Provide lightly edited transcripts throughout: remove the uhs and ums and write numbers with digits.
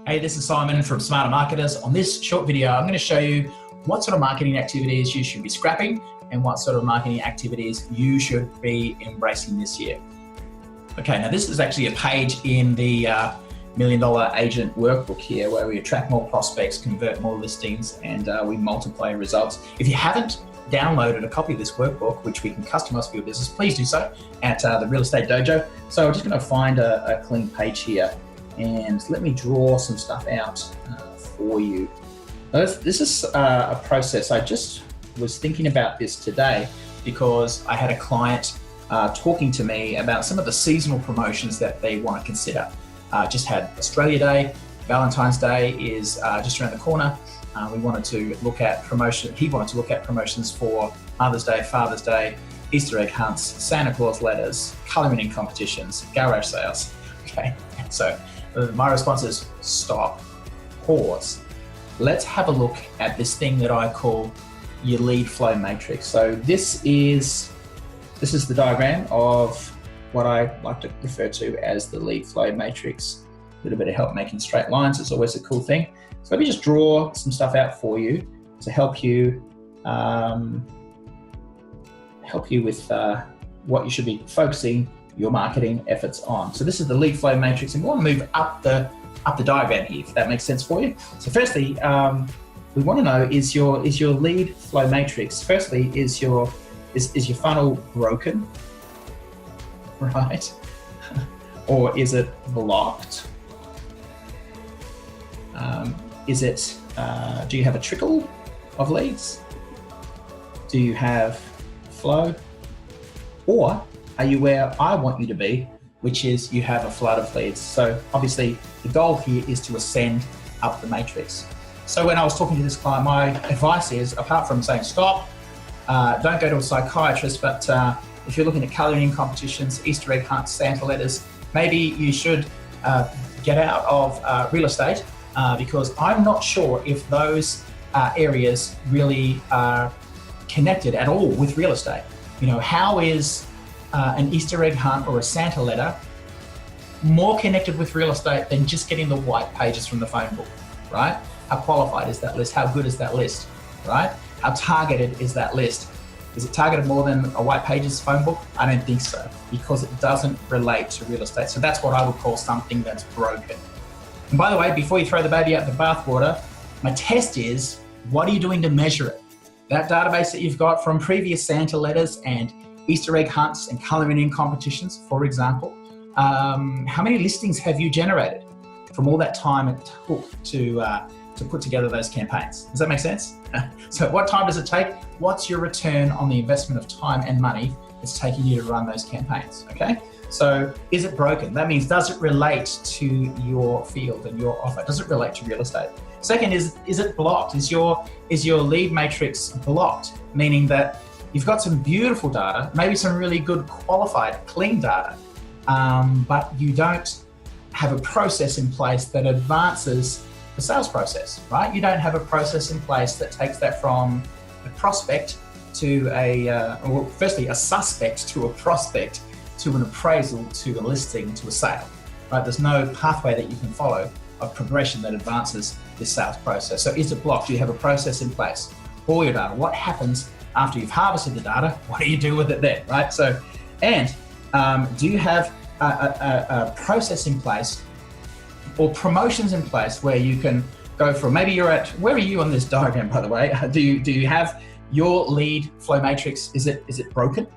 Hey, this is Simon from Smarter Marketers. On this short video, I'm going to show you what sort of marketing activities you should be scrapping and what sort of marketing activities you should be embracing this year. Okay, now this is actually a page in the $1 Million Agent Workbook here where we attract more prospects, convert more listings, and we multiply results. If you haven't downloaded a copy of this workbook, which we can customize for your business, please do so at the Real Estate Dojo. So I'm just going to find a clean page here. And let me draw some stuff out for you. This is a process. I just was thinking about this today because I had a client talking to me about some of the seasonal promotions that they want to consider. Just had Australia Day, Valentine's Day is just around the corner. We wanted to look at promotion. He wanted to look at promotions for Mother's Day, Father's Day, Easter egg hunts, Santa Claus letters, colouring competitions, garage sales. Okay, so my response is stop, pause. Let's have a look at this thing that I call your lead flow matrix. So this is the diagram of what I like to refer to as the lead flow matrix. A little bit of help making straight lines is always a cool thing. So let me just draw some stuff out for you to help you with what you should be focusing your marketing efforts on. So this is the lead flow matrix, and we want to move up the diagram here, if that makes sense for you. So firstly, we want to know, is your lead flow matrix, firstly, is your funnel broken, right? Or is it blocked? Do you have a trickle of leads? Do you have flow? Or are you where I want you to be, which is you have a flood of leads? So obviously the goal here is to ascend up the matrix. So when I was talking to this client, my advice is, apart from saying stop, don't go to a psychiatrist, but if you're looking at colouring competitions, Easter egg hunts, Santa letters, maybe you should get out of real estate because I'm not sure if those areas really are connected at all with real estate. You know, how is an Easter egg hunt or a Santa letter more connected with real estate than just getting the white pages from the phone book, right? How qualified is that list? How good is that list, right? How targeted is that list? Is it targeted more than a white pages phone book? I don't think so, because it doesn't relate to real estate. So that's what I would call something that's broken. And by the way, before you throw the baby out the bathwater, my test is, what are you doing to measure it? That database that you've got from previous Santa letters and Easter egg hunts and colouring in competitions, for example, how many listings have you generated from all that time it took to put together those campaigns? Does that make sense? So what time does it take? What's your return on the investment of time and money it's taking you to run those campaigns, okay? So is it broken? That means, does it relate to your field and your offer? Does it relate to real estate? Second is it blocked? Is your lead matrix blocked? Meaning that you've got some beautiful data, maybe some really good qualified, clean data, but you don't have a process in place that advances the sales process, right? You don't have a process in place that takes that from a prospect to firstly a suspect to a prospect to an appraisal to a listing to a sale, right? There's no pathway that you can follow of progression that advances this sales process. So is it blocked? Do you have a process in place for your data? What happens after you've harvested the data? What do you do with it then, right? So, and do you have a process in place or promotions in place where you can go from, maybe you're at, where are you on this diagram, by the way? Do you have your lead flow matrix? Is it broken?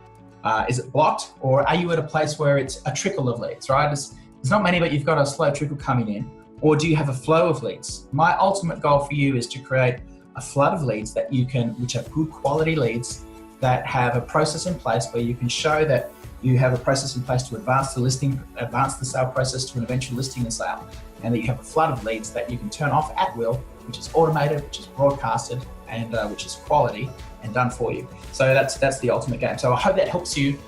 Is it blocked? Or are you at a place where it's a trickle of leads, right? There's not many, but you've got a slow trickle coming in. Or do you have a flow of leads? My ultimate goal for you is to create a flood of leads that which are good quality leads that have a process in place where you can show that you have a process in place to advance the sale process to an eventual listing and sale, and that you have a flood of leads that you can turn off at will, which is automated, which is broadcasted, and which is quality and done for you. So that's the ultimate game. So I hope that helps you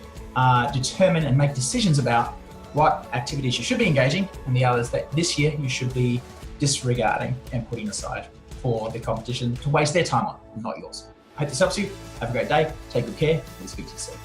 determine and make decisions about what activities you should be engaging and the others that this year you should be disregarding and putting aside for the competition to waste their time on, not yours. I hope this helps you. Have a great day. Take good care. We'll speak to you soon.